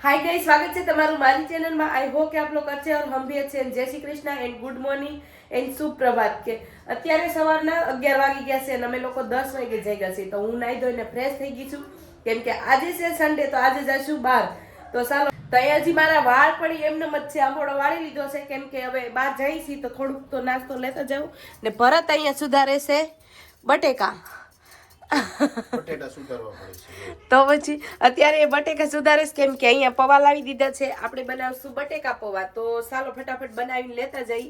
Hi guys, स्वागत है તમારું મારી ચેનલમાં। आई होप કે આપ લોકો अच्छे और हम भी अच्छे हैं। जय Shri Krishna and good morning and શુભ પ્રભાત। કે અત્યારે સવારના 11 વાગી ગયા છે અને અમે લોકો 10 વાગે જાગ્યા છીએ। તો હું નાઈ ધોઈને ફ્રેશ થઈ ગઈ છું કેમ કે આજે છે સન્ડે, તો આજે જઈશું બહાર। તો ચાલો, તો અહીંયા હજી મારા વાળ પડી એમને જ છે, આંબોળો વાળી લીધો છે કેમ કે હવે બહાર જઈ છીએ તો થોડુંક તો નાસ્તો લેતા જાઉં। ને ભરત અહીંયા સુધારે છે બટેકા। બટેટા સુધારવા પડે છે તો પછી અત્યારે એ બટેકા સુધારે કેમ કે અહીંયા પૌવા લાવી દીધા છે, આપણે બનાવશું બટેકા પૌવા। તો ચાલો ફટાફટ બનાવીને લેતા જઈ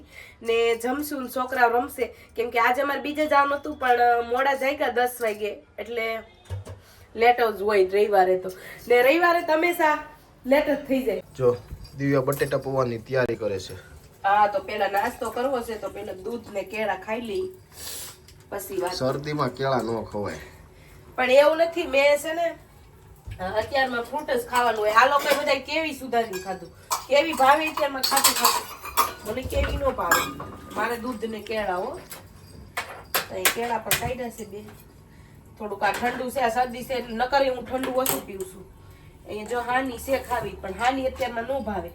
ને જમશું ને છોકરાઓ રમશે કેમ કે આજે અમારે બીજે જવાનું હતું પણ મોડા જાગ્યા 10 વાગે, એટલે લેટ જ હોય રવિવારે તો। ને રવિવારે તો હંમેશા લેટ જ થઈ જાય। જો દિવ્યા બટેટા પૌવાની તૈયારી કરે છે। હા, તો પેલા નાસ્તો કરવો છે તો પેલા દૂધ ને કેળા ખાઈ લઈ પછી વાત। શરદીમાં કેળા ન ખવાય પણ એવું નથી, મેં છે ને અત્યારમાં ફ્રૂટ જ ખાવાનું હોય। આ લોકો બધા કેવી સુધારી ખાધું, કેવી ભાવે અત્યારમાં ખાતું ખાતું, મને કેવી નો ભાવે, મારે દૂધ ને કેળા હો। તો કેળા પણ કાઢ્યા છે બે, થોડુંક આ ઠંડુ છે, આ શરદી છે નકર હું ઠંડુ ઓછું પીવું છું। અહીંયા જો હાની છે ખાવી, પણ હાની અત્યારમાં નો ભાવે।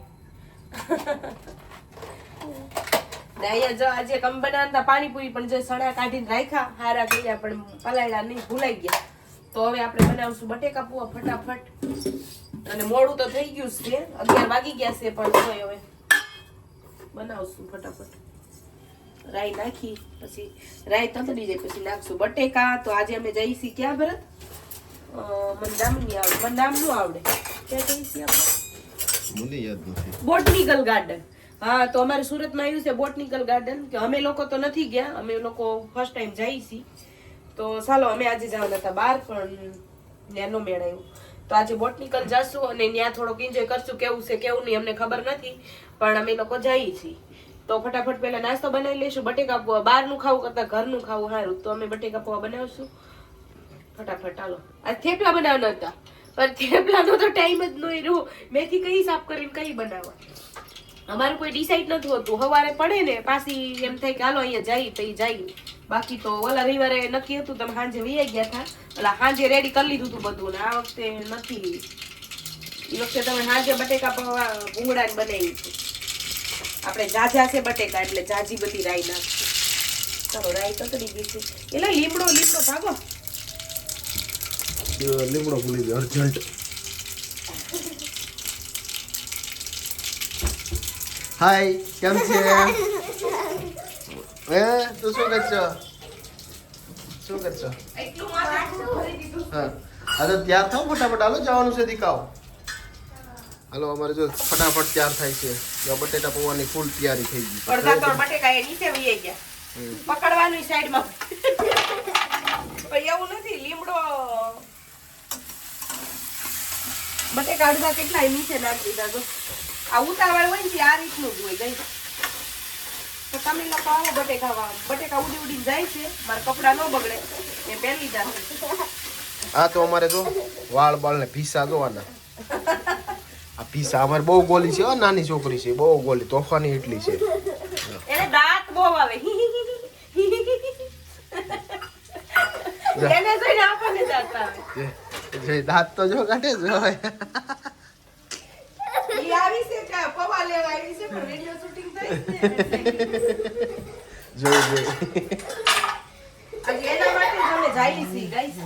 ને અહીંયા જો આજે કમ બનાવતા પાણીપુરી પણ જો સણા કાઢીને રાખ્યા, હારા કર્યા પણ પલાળ્યા નહીં, ભૂલાઈ ગયા। તો હવે આપણે બનાવશું બટેકા પૌવા ફટાફટ, અને મોડું તો થઈ ગયું છે, 11 વાગી ગયા છે પણ હવે બનાવશું ફટાફટ। રાઈ નાખી પછી રાઈ તતડી જાય પછી નાખશું બટેકા। તો આજે અમે જઈશી ક્યાં ભરત? મને નામ નહીં આવડે, મને નામ નું આવડે, ક્યાં જઈશી આપણે? મને યાદ નથી। Botanical garden. હા, તો અમારે સુરતમાં આવ્યું છે બોટનિકલ ગાર્ડન, કે અમે લોકો તો નથી ગયા, અમે લોકો ફર્સ્ટ ટાઈમ જઈએ છીએ। તો ચાલો, અમે આજે જવાના હતા બહાર પણ ત્યાંનો મેળ આવ્યો, તો આજે બોટનિકલ જશું અને ત્યાં થોડોક એન્જોય કરશું। કેવું છે કેવું નહીં અમને ખબર નથી, પણ અમે લોકો જઈએ છીએ। તો ફટાફટ પહેલા નાસ્તો બનાવી લઈશું। બટેકા પૌવા બહારનું ખાવું કરતા ઘરનું ખાવું સારું, તો અમે બટેકા પૌવા બનાવશું ફટાફટ। ચાલો, આ થેપલા બનાવવાના હતા પણ થેપલાનો તો ટાઈમ જ નહીં રહ્યો, મેથી કઈ સાફ કરીને કઈ બનાવવા, અમારું કોઈ ડિસાઈડ નથી હોતું। સવારે પડે ને પાછી એમ થાય કે હાલો અહીંયા જઈએ તો જઈએ, બાકી તો ઓલા રવિવારે નક્કી હતું, તમે સાંજે વૈયા ગયા હતા, ઓલા સાંજે રેડી કરી લીધું હતું બધું, ને આ વખતે નથી। એ વખતે તમે સાંજે બટેકા પૌવા ભૂંગળા ને બનાવી છે, આપણે જાજા છે બટેકા એટલે જાજી બધી રાઈ નાખશું। ચાલો, રાઈ તતડી ગઈ છે, એટલે લીમડો ભાગો, લીમડો ભૂલી ગયો અર્જન્ટ। હાય, કેમ છે? તું શું કરছো? એટલું માથે ભરી દીધું। હા, આ તો તૈયાર થાવ ફટાફટ, હાલો જવાનું છે દીકાવ। હાલો, અમારે જો ફટાફટ તૈયાર થાય છે। જો બટેટા પૌવાની ફૂલ તૈયારી થઈ ગઈ। અડધા તો બટેકા એ નીચે વહી ગયા, પકડવાની સાઈડમાં, પણ એવું નથી, લીમડો બટેકા અડધા કેટલા નીચે નાખી દીધા। જો આ ઉતાવળ હોય ને આ રીતનું જ હોય ગઈ। તો તમે લોકો આવો બટેકા ઉડી જાય છે, મારા કપડા ન બગડે એ પહેરી લીધા। આ તો અમારે જો વાળ બાળ ને ભીસા જોવાના। આ ભીસા અમારે બહુ ગોલી છે, નાની છોકરી છે, બહુ ગોલી, તોફાની એટલી છે। એને દાંત બહુ આવે, એને જોઈને આપણને દાંત આવે। જે દાંત તો જો કાઢે જો। ઈ આવી છે કે પૌવા લેવા આવી છે, પણ વિડિયો શૂટિંગ થઈ જો આજે એના માટે જ અમે જઈએ છીએ ગાઈસ।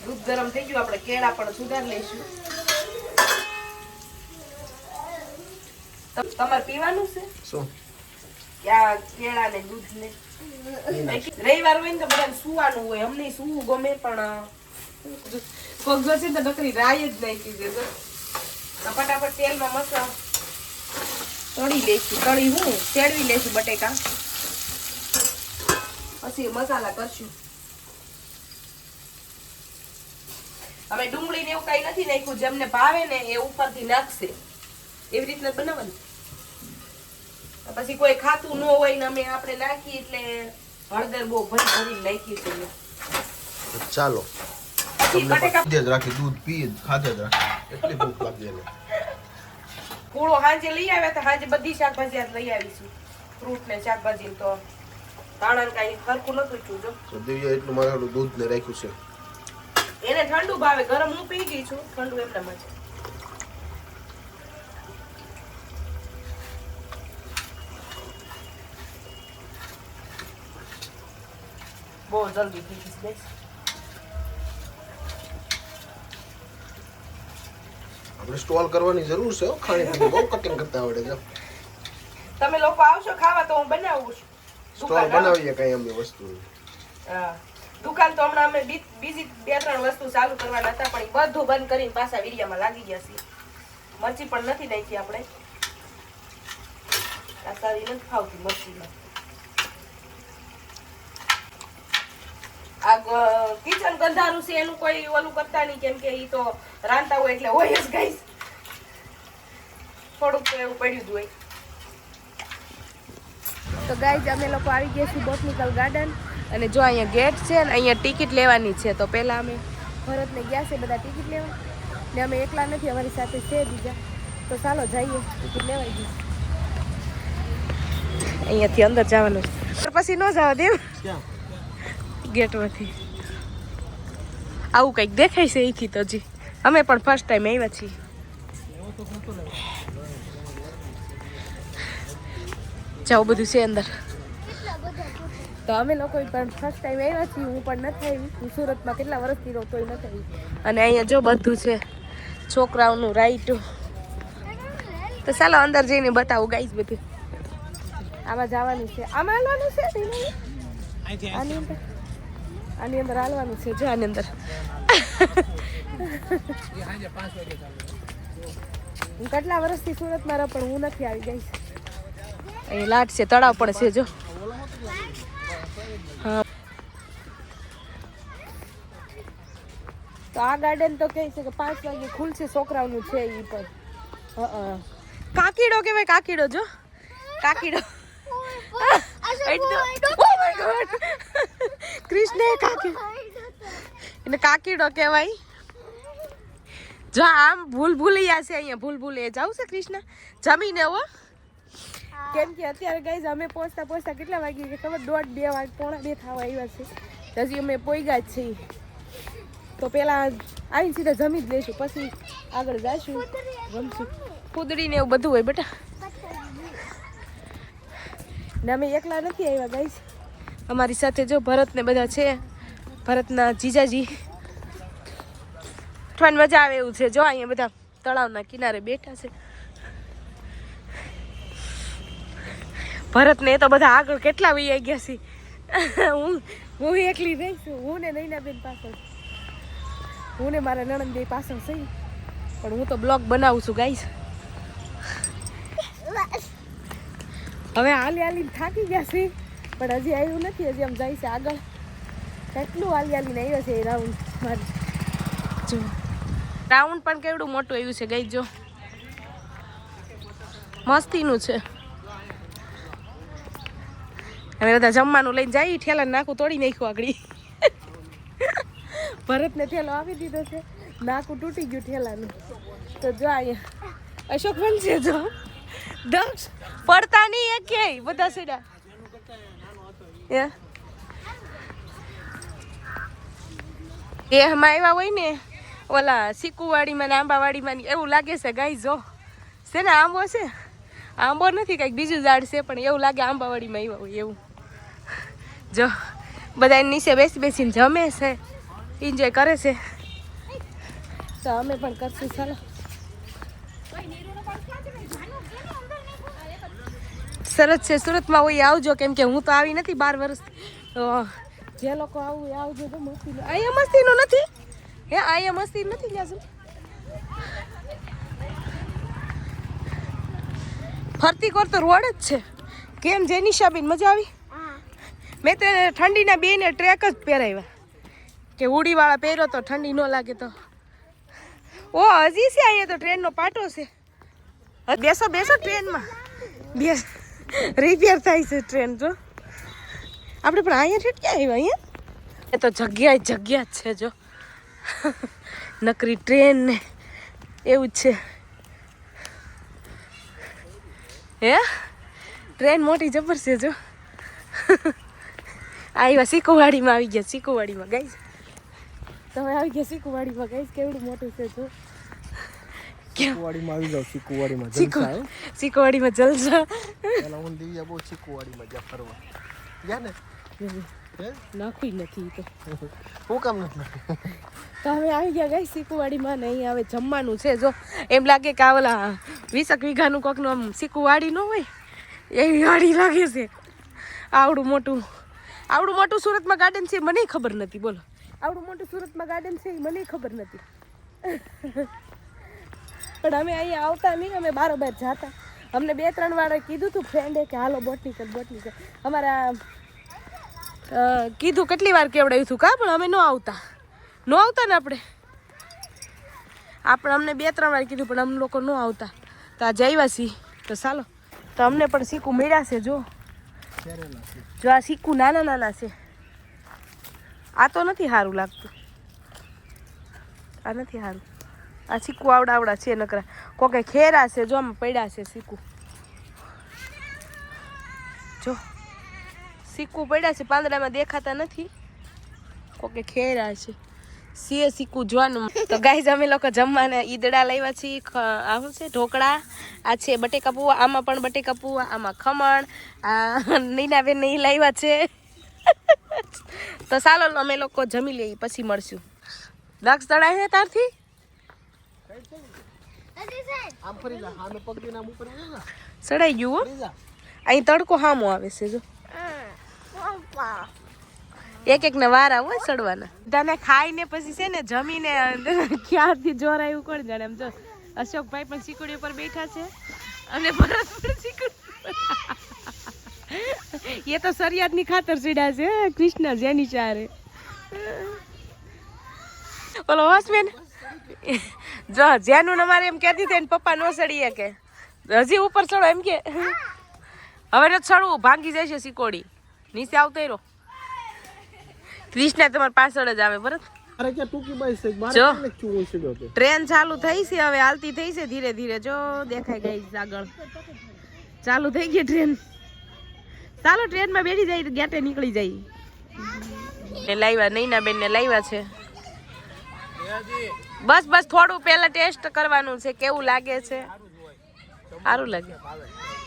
દૂધ ગરમ થઈ ગયું, આપણે કેળા પણ સુધાર લઈશું। તમારે પીવાનું છે શું? કેળા ને દૂધ ને? રવિવાર હોય ને તો બધાને સુવાનું હોય, અમને સુવું ગમે પણ કોક જોશે તો નકરી રાય જ નાખી દે। ફટાફટ તેલમાં મસાલો તળી લઈશું, ચેડવી લઈશું બટેકા, પછી મસાલા કરશું। અમે ડુંગળી ને એવું કઈ નથી નાખ્યું, જેમને ભાવે ને એ ઉપરથી નાખશે, એવી રીતના બનાવવાનું। પછી કોઈ ખાતું ન હોય ને અમે આપણે નાખી એટલે હળદર બહુ ભરી નાખી છે। ચાલો, બટેકા જ રાખી, દૂધ પી ખાધે જ રાખી, એટલી ભૂખ લાગી એને। પૂળો હાંજે લઈ આવ્યા તો હાંજે બધી શાકભાજી લઈ આવીશું, ફ્રૂટ ને શાકભાજી। તો ધાણા કાઈ ખરખું નતું ચૂજો, તો દિવ્યા એટલું મારું દૂધ ને રાખ્યું છે। એને ઠંડુ ભાવે, ગરમ હું પી ગઈ છું, ઠંડુ એમનામાં છે. બહુ જલ્દી થઈ ગઈ છે. આપણે સ્ટોલ કરવાની જરૂર છે ખાણી બહુ કટિંગ કરતા આવડે છે. તમે લોકો આવશો ખાવા તો હું બનાવું છું. સ્ટોલ બનાવીએ કઈ અમે વસ્તુ. હા, દુકાન તો હમણાં અમે બીજી 2-3 વસ્તુ ચાલુ કરવાના હતા, પણ બધું બંધ કરીને પાછા વીડિયામાં લાગી ગયા છીએ. મરચી પણ નથી નાખી આપણે, આ સારી નથી ખાવતી મરચીમાં. આ કિચન ગંધારું છે એનું કોઈ ઓલું કરતા નહીં, કેમ કે ઈ તો રાંધતા હોય એટલે હોય જ ગાઈસ, થોડુંક તો એવું પડ્યું જ હોય. તો ગાઈસ અમે લોકો આવી ગયા છીએ બોટનિકલ ગાર્ડન, અને જો અહીંયા ગેટ છે ને અહીંયા ટિકિટ લેવાની છે. તો પહેલા અમે ભરતને ગયા છે બધા ટિકિટ લેવા, ને અમે એકલા નથી, અમારી સાથે છે બીજા. તો ચાલો જઈએ, ટિકિટ લેવાઈ ગઈ. અહીંયાથી અંદર જવાનું છે, પછી ન જવા દેવ ગેટમાંથી. આવું કંઈક દેખાય છે અહીંથી. તો હજી અમે પણ ફર્સ્ટ ટાઈમ આવ્યા છીએ. જાવ બધું છે અંદર. તો અમે લોકો પણ ફર્સ્ટ ટાઈમ આવ્યા છીએ, હું પણ નથી આવી. હું સુરતમાં કેટલા વર્ષથી રહું તોય નથી આવી. અને અહીંયા જો બધું છે છોકરાઓનું રાઈટું. તો ચાલો અંદર જઈને બતાવું ગાઈસ બધું. આમાં જવાનું છે, આમાં હાલવાનું છે, આની અંદર હાલવાનું છે. જો આની અંદર હું કેટલા વર્ષથી સુરતમાં રહું પણ હું નથી આવી ગઈ. અહીં લાટ છે, તળાવ પણ છે જો. હા, તો આ ગાર્ડન તો કહે છે કે 5 વાગે ખુલશે, છોકરાઓનું છે એ પણ. કાકીડો કેવાય, કાકીડો જો, કાકીડો. કૃષ્ણ એને કાકીડો કહેવાય. જો આમ ભૂલભુલૈયા છે, અહીંયા ભૂલભુલૈયા જાવ છે કૃષ્ણ જમીને. હો, કેમ કે અત્યારે ગાઈઝ અમે પહોંચતા પહોંચતા કેટલા વાગી ગયા ખબર? 1:30 વાગે, 1:45 થવા આવ્યા છે. હજી અમે પોઈગા જ છીએ. તો પેલા આવીને સીધા જમી જ લઈશું, પછી આગળ જઈશું, રમશું. કુદડી ને એવું બધું હોય બેટા. ને અમે એકલા નથી આવ્યા ગાઈઝ, અમારી સાથે જો ભરત ને બધા છે, ભરતના જીજાજી. ઉઠવાની મજા આવે એવું છે. જો અહીંયા બધા તળાવના કિનારે બેઠા છે. ભરત ને તો બધા આગળ કેટલા વહી ગયા છે. હું એકલી રહીશું, હું ને નૈનાબેન પાછળ, હું ને મારા નણંદ પાછળ છે. પણ હું તો બ્લોગ બનાવું છું ગાઈસ. હવે હાલી હાલીને થાકી ગયા છે, પણ હજી આવ્યું નથી. હજી આમ જાય છે આગળ. કેટલું હાલી હાલીને આવ્યો છે એ રાઉન્ડ. મારે જો રાઉન્ડ પણ કેવડું મોટું આવ્યું છે ગાઈસ. જો મસ્તીનું છે. અમે બધા જમવાનું લઈને જઈએ, ઠેલા નાકું તોડી નાખ્યું આગળ. ભરતને ઠેલો આપી દીધો છે, નાકું તૂટી ગયું ઠેલાનું. તો જો અહીંયા અશોક બનશે, જો દક્ષ પડતા નહીં એક ક્યાંય, બધા સીડા. એમાં આવ્યા હોય ને ઓલા સિકુવાડીમાં ને આંબાવાડીમાં એવું લાગે છે ગાઈ. જો છે ને આંબો છે, આંબો નથી કંઈક બીજું ઝાડ છે, પણ એવું લાગે આંબાવાડીમાં આવ્યા હોય એવું. જો બધા નીચે બેસી બેસીને જમે છે, એન્જોય કરે છે. તો અમે પણ કરશું. ચાલો સરસ છે. સુરતમાં હોય આવજો, કેમ કે હું તો આવી નથી 12 વર્ષ. તો જે લોકો આવું એ આવજો. તો મસ્તીનું અહીંયા મસ્તીનું નથી હે, અહીંયા મસ્તી નથી ગયા. ફરતી કરતો રોડ જ છે. કેમ જેનિશાબેન મજા આવી? મેં તો ઠંડીના 2 ને ટ્રેક જ પહેરાવ્યા કે ઉડીવાળા પહેર્યો તો ઠંડી ન લાગે. તો ઓ હજી છે અહીંયા તો ટ્રેનનો પાટો છે. બેસો બેસો ટ્રેનમાં, બેસ. રિપેર થાય છે ટ્રેન. જો આપણે પણ અહીંયા ઠેઠ ક્યાં આવ્યા? અહીંયા એ તો જગ્યા જ છે. જો નકરી ટ્રેન ને એવું જ છે. હે ટ્રેન મોટી જબર છે. જો આવ્યા સિકુવાડીમાં, આવી ગયા સિકુવાડીમાં ગાઈસ. તમે આવી ગયા શીખવાડીમાં કહીશ કેવડું મોટું છે જો ચીકુવાડીમાં આવી જાવ ચીકુવાડીમાં જલસા હે શીખવાડીમાં જલસા પેલા હું દિવ્યા બહુ ચીકુવાડીમાં જા ફરવા ગયા ને હે નાખવી નથી તો હું કામ નથી તો હવે આવી ગયા ગઈ શીખવાડીમાં ને અહીં હવે જમવાનું છે જો એમ લાગે કે આ ઓલા 20 વીઘાનું કોકનું આમ શીખવાડી ન હોય એવી વાડી લાગે છે આવડું મોટું સુરતમાં ગાર્ડન છે મને ખબર નથી બોલો આવડું મોટું સુરતમાં ગાર્ડન છે મને ખબર નથી પણ અમે અહીંયા આવતા નહીં અમે બારોબાર જાતા અમને 2-3 વાર કીધું હતું ફ્રેન્ડે કે હાલો બોટનિકલ અમારા કીધું કેટલી વાર કેવડાવ્યું હતું કા પણ અમે ન આવતા ને આપણે અમને 2-3 વાર કીધું પણ અમે લોકો ન આવતા તો આ જઈવાસી તો ચાલો તો અમને પણ શીકું મળ્યા છે જો આ શીકું નાના છે આ તો નથી સારું લાગતું આ નથી સારું આ શીકું આવડા છે નકરા કોકે ખેરા છે જો આમાં પડ્યા છે શીકું જો શીકું પડ્યા છે પાંદડામાં દેખાતા નથી કોકે ખેરા છે શીકું જોવાનું તો ગાઈઝ અમે લોકો જમવાના ઈદડા લાવ્યા છીએ આવું છે ઢોકળા આ છે બટેકા પૂવા આમાં પણ બટેકા પૂવા આમાં ખમણ આ નીનાબેન ને લાવ્યા છે તો ચાલો અમે લોકો જમી લઈએ પછી મળશું દક્ષ તળાય છે તારથી સડાઈ ગયું અહીં તડકો હામો આવે છે જો એક ને વાર આવો સડવાના તને ખાઈને પછી છે ને જમીને ક્યારથી જોર આવ્યું કોણ જાણે એમ જો અશોકભાઈ પણ સિકુડી ઉપર બેઠા છે અને ભરત પણ સિકુડી એ તો સરિયાદની ખાતર સીડા છે કૃષ્ણ જેની ચારે ઓલો હોસમેન જો જેનું અમારે એમ કહેતી હતી પપ્પા નો સડીએ કે હજી ઉપર ચડો એમ કે હવે ન ચડવું ભાંગી જાય છે સિકોડી નીચે આવતો રહ્યો કૃષ્ણ તમારી પાછળ જ આવે બરાબર જો ટ્રેન ચાલુ થઈ છે હવે હાલતી થઈ છે ધીરે ધીરે જો દેખાઈ ગઈ આગળ ચાલુ થઈ ગઈ ટ્રેન ચાલો ટ્રેનમાં બેઠી જાય ગેટે નીકળી જાય એ લાવ્યા નૈના બેન ને લાવ્યા છે બસ થોડું પહેલા ટેસ્ટ કરવાનું છે કેવું લાગે છે સારું લાગે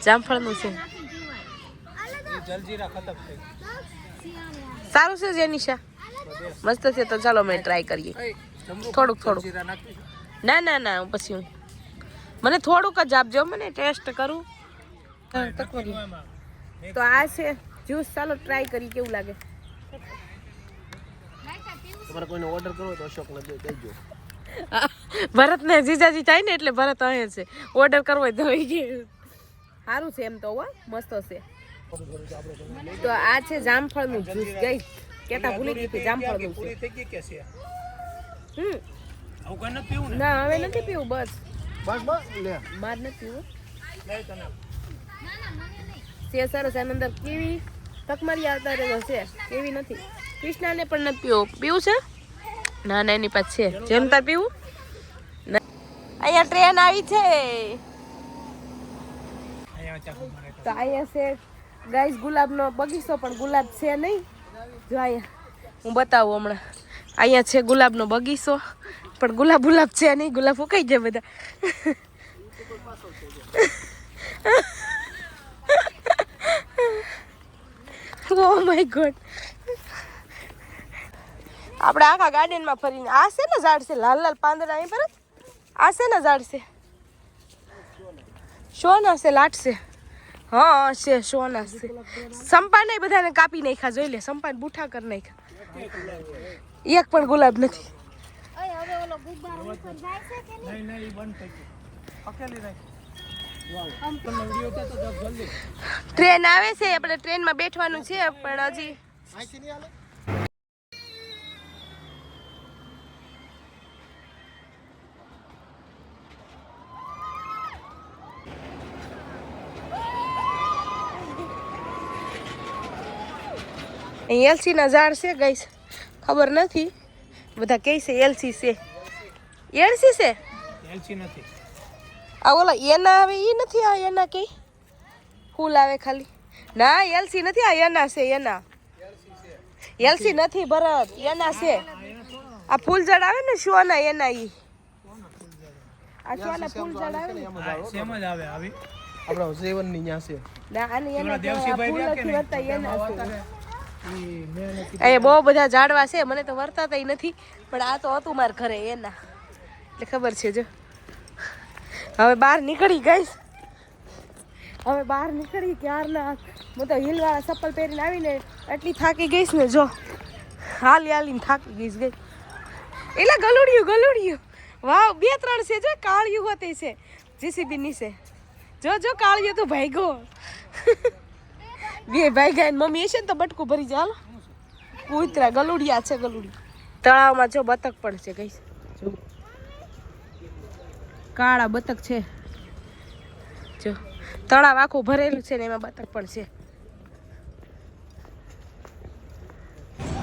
જામફળનું છે સારું છે જેનિશા મસ્ત છે તો ચાલો મેં ટ્રાય કરીએ થોડુંક ના પછી મને થોડુંક જ આપજો મને ટેસ્ટ કરું તો આ છે જ્યુસ ચાલો ટ્રાય કરી કેવું લાગે તમારે કોઈને ઓર્ડર કરવો તો અશોકને કહેજો ભરત ને જીજાજી થાય ને એટલે ભરત અહીં છે ઓર્ડર કરવો હોય તો સારું છે એમ તો મસ્ત છે તો આ છે જામફળનું જ્યુસ ગઈ કેતા ભૂલી ગઈ કે જામફળનું છે ના હવે નથી પીવું બસ લે માર નથી પીવું છે સરસ એની અંદર કેવી તકમારી આવતા રહેલો છે કેવી નથી કૃષ્ણાને પણ નથી પીવું છે ના એની પાસે છે જેમ તાર પીવું અહીંયા ટ્રેન આવી છે તો અહીંયા છે ગાઈસ ગુલાબનો બગીચો પણ ગુલાબ છે નહીં જો અહીંયા હું બતાવું હમણાં અહીંયા છે ગુલાબનો બગીચો પણ ગુલાબ છે નહીં ગુલાબ ફૂંકાઈ જાય બધા ઓ માય ગોડ આપણે આખા ગાર્ડનમાં ફરીને આ છે ને ઝાડ છે લાલ પાંદડા અહીં પર આ છે ને ઝાડ છે શોના છે લાટ છે હા છે શોના છે સંપાને બધાને કાપી નાખ્યા જોઈ લે સંપાને બુઠા કરી નાખ્યા એક પણ ગુલાબ નથી ટ્રેન આવે છે આપણે ટ્રેનમાં બેઠવાનું છે પણ હજી એલસી ના ઝાડ છે ગઈસ ખબર નથી બધા કહે છે એલસી છે એલસી છે એલસી નથી આ ઓલા એના આવે એ નથી આ એના કઈ ફૂલ આવે ખાલી ના એલસી નથી આ એના છે એના એલસી નથી ભરત એના છે આ ફૂલ ઝાડ આવે ને શોના એના ઈ આ શોના ફૂલ ઝાડ આવે ને સેમ જ આવે આવી આપણા સેવનની ન્યા છે ના આની એના દેવસીભાઈ ફૂલ રહ્યા કે નથી વર્તા એના છે ઈ મેં નથી એ બહુ બધા ઝાડવા છે મને તો વર્તાતા નથી પણ આ તો હતું મારા ઘરે એના એટલે ખબર છે જો હવે બહાર નીકળી ગઈશ હવે બહાર નીકળી ક્યારના હું તો હિલવાળા ચપ્પલ પહેરીને આવીને એટલી થાકી ગઈશ ને જો હાલીને થાકી ગઈશ ગઈ એલા ગલુડિયું વાવ 2-3 છે જો કાળિયું હોતે છે જીસીબી નીચે જો કાળિયું તો ભાગ્યો બે ભાઈ ગયા મમ્મી છે ને તો બટકું ભરી જાય હાલો કૂતરા ગલુડિયા છે તળાવમાં જો બતક પણ છે ગઈશ જો કાળા બતક છે જો તળાવ આખું ભરેલું છે ને એમાં બતક પણ છે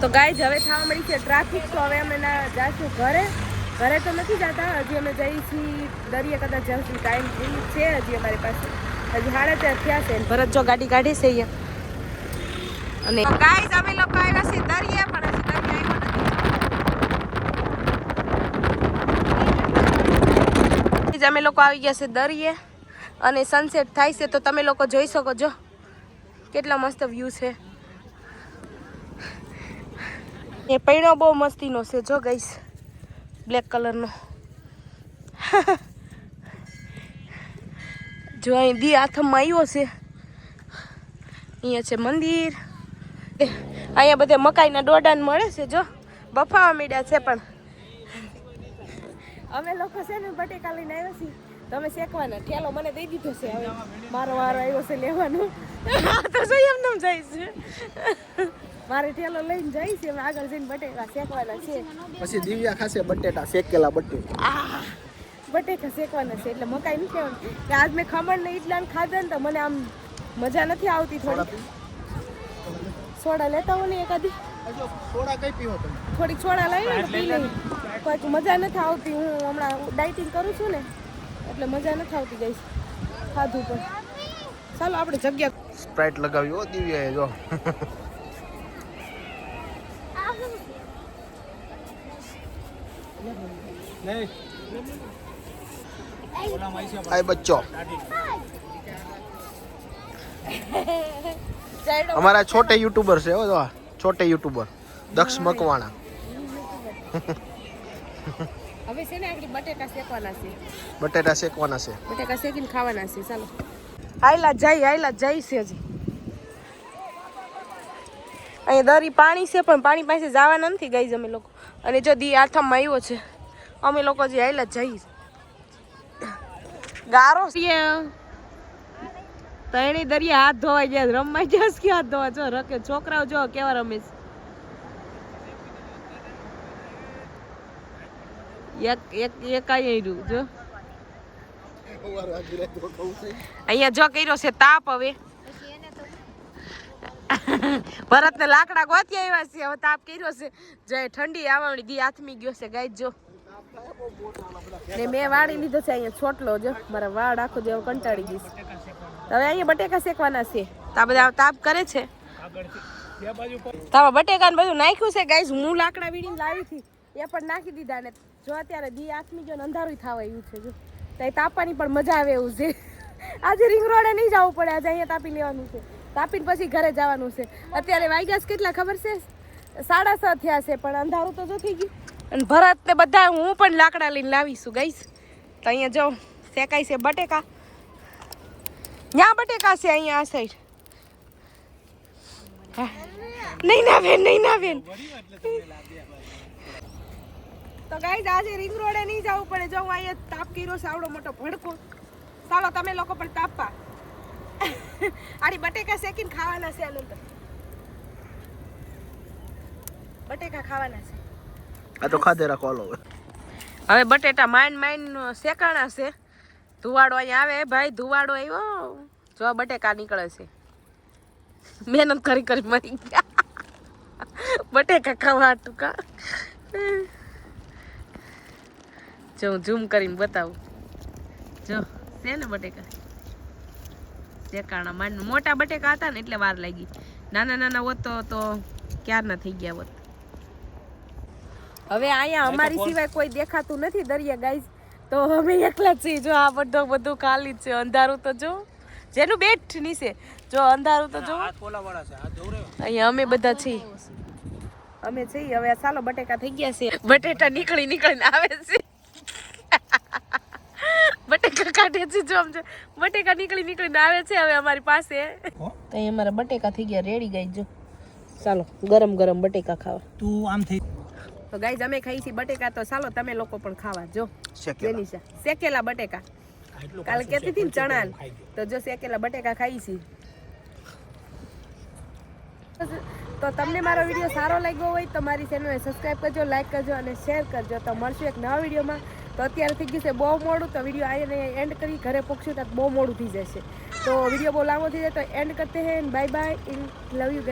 તો ગાઈઝ હવે થવા મળી છે ટ્રાફિક તો હવે અમે જાશું ઘરે તો નથી જતા હજી અમે જઈએ છીએ દરિયા કદાચ જશું ટાઈમ છે હજી અમારી પાસે હજી 4:30 થયા છે ભરત જો ગાડી કાઢી છે અહીંયા અને ગાઈઝ અમે લોકો આવ્યા છે દરિયા પણ હજી દરિયા આવ્યો નથી અમે લોકો આવી ગયા છે દરિયે અને સનસેટ થાય છે તો તમે લોકો જોઈ શકો છો કેટલા મસ્ત વ્યૂ છે એ પૈણો બહુ મસ્તીનો છે જો ગઈશ બ્લેક કલરનો જો અહીં દી હાથમાં આવ્યો છે અહીંયા છે મંદિર અહીંયા બધે મકાઈના ડોડાન મળે છે જો બફાવા મીડ્યા છે પણ અમે લોકો છે ને બટેકા લઈને આવ્યા છીએ તો અમે શેકવાના ઠેલો મને દઈ દીધો છે હવે મારો વારો આવ્યો છે લેવાનો તો શું એમ નામ જાય છે મારે ઠેલો લઈને જાય છે અમે આગળ જઈને બટેકા શેકવાના છે પછી દિવ્યા ખાશે બટેટા શેકેલા બટેટા બટેકા શેકવાના છે એટલે મકાઈ નથી કહેવાનું કે આજ મેં ખમણ ને ઈડલા ખાધા ને તો મને આમ મજા નથી આવતી થોડી સોડા લેતા હો ને એકાદી સોડા કઈ પીવો તમે થોડીક સોડા લઈને પી લઈ કોઈ મજા નથી આવતી હું હમણાં ડાયટિંગ કરું છું ને એટલે મજા નથી આવતી ગઈ ખાધું પણ ચાલો આપણે જગ્યા સ્પ્રાઇટ લગાવી હો દિવ્યાએ જો નહીં ઓલામાં આઈ છે આય બચ્ચો हमारा छोटे यूट्यूबर से हो तो छोटे यूट्यूबर दक्ष मकवाणा હવે છે ને આગળ બટેકા શેકવાના છે બટેટા શેકવાના છે બટેકા શેકીને ખાવાના છે ચાલો આયલા જાય છે હજી અહીંયા દરી પાણી છે પણ પાણી પાસે જવાના નથી ગાઈઝ અમે લોકો અને જો દી આથમમાં આવ્યો છે અમે લોકો જે આયલા જઈએ ગારો છે તણી દરિયા હાથ ધોવાઈ ગયા રમવાઈ ગયા કે હાથ ધોવા જો રકે છોકરાઓ જો કેવા રમે છે એક આઈ રહ્યું જો અહીંયા જો કર્યો છે તાપ હવે ભરતને લાકડા ગોતી આવ્યા છે હવે તાપ કર્યો છે જય ઠંડી આવવાની દી હાથમી ગયો છે ગાય જો ને મેં વાળી લીધો છે અહીંયા છોટલો જો મારા વાળ આખો જેવો કંટાળી ગઈ છે હવે અહીંયા બટેકા શેકવાના છે તા બધા તાપ કરે છે તાવા બટેકા ને બધું નાખ્યું છે ગાઈઝ હું લાકડા વીણીને લાવી હતી એ પણ નાખી દીધા ને જો અત્યારે દી આથમી ગયો ને અંધારું થવા આવ્યું છે જો ત્યાં તાપવાની પણ મજા આવે એવું છે આજે રિંગ રોડે નહીં જવું પડે આજે અહીંયા તાપી લેવાનું છે તાપીને પછી ઘરે જવાનું છે અત્યારે વાગ્યા કેટલા ખબર છે 6:30 થયા છે પણ અંધારું તો જો થઈ ગયું અને ભરત ને બધા હું પણ લાકડા લઈને લાવીશું ગાઈસ તો અહીંયા જો શેકાય છે બટેકા ન્યા બટેકા છે અહીંયા આ સાઈડ નહીં ના બેન તો ગાઈસ આજે રિંગ રોડે નહીં જવું પડે જો હું અહીંયા તાપ કર્યો છે આવડો મોટો ભડકો ચાલો તમે લોકો પણ તાપવા આડી બટેકા શેકીને ખાવાના છે આનંદ બટેકા ખાવાના છે આ તો ખાધે રાખો હાલો હવે બટેટા માઇન શેકાણા છે ધુવાડો અહીંયા આવે ભાઈ ધુવાડો આવ્યો જો બટેકા નીકળે છે મહેનત કરી મરી ગયા બટેકા ખાવા ટૂંકા જો હું ઝૂમ કરીને બતાવું જો છે ને બટેકા શેકાણા માન મોટા બટેકા હતા ને એટલે વાર લાગી નાના હોત તો ક્યારના થઈ ગયા હોત હવે અહીંયા અમારી સિવાય કોઈ દેખાતું નથી દરિયા ગાઈઝ, તો અમે એકલા જ છીએ. જો આ બધું ખાલી જ છે, અંધારું તો જો, જેનું બેટ નીચે જો અંધારું તો જો. અહીંયા અમે બધા છીએ, અમે છીએ. હવે ચાલો બટેકા થઈ ગયા છે, બટેટા નીકળીને આવે છે. બટેકા કાઢે છે જો, આમ જો બટેકા નીકળીને આવે છે હવે અમારી પાસે. તો અહીંયા અમારા બટેકા થઈ ગયા રેડી ગાઈઝ. જો ચાલો ગરમ ગરમ બટેકા ખાવા. તું આમ થઈ તો ગાઈઝ અમે ખાઈ છીએ બટેકા, તો ચાલો તમે લોકો પણ ખાવા. જો જેનિશા શેકેલા બટેકા, કાલે કહેતી હતી ને ચણા, તો જો શેકેલા બટેકા ખાઈ છીએ. તો તમને મારો વિડીયો સારો લાગ્યો હોય તો મારી ચેનલને સબસ્ક્રાઇબ કરજો, લાઈક કરજો અને શેર કરજો. તો મળશું એક નવા વિડીયોમાં. તો અત્યારે થઈ ગયું છે બહુ મોડું, તો વિડીયો આવીને એન્ડ કરી ઘરે પહોંચશું તો બહુ મોડું થઈ જશે. તો વિડીયો બહુ લાંબો થઈ જાય તો એન્ડ કરતે હે. Bye bye, in love you.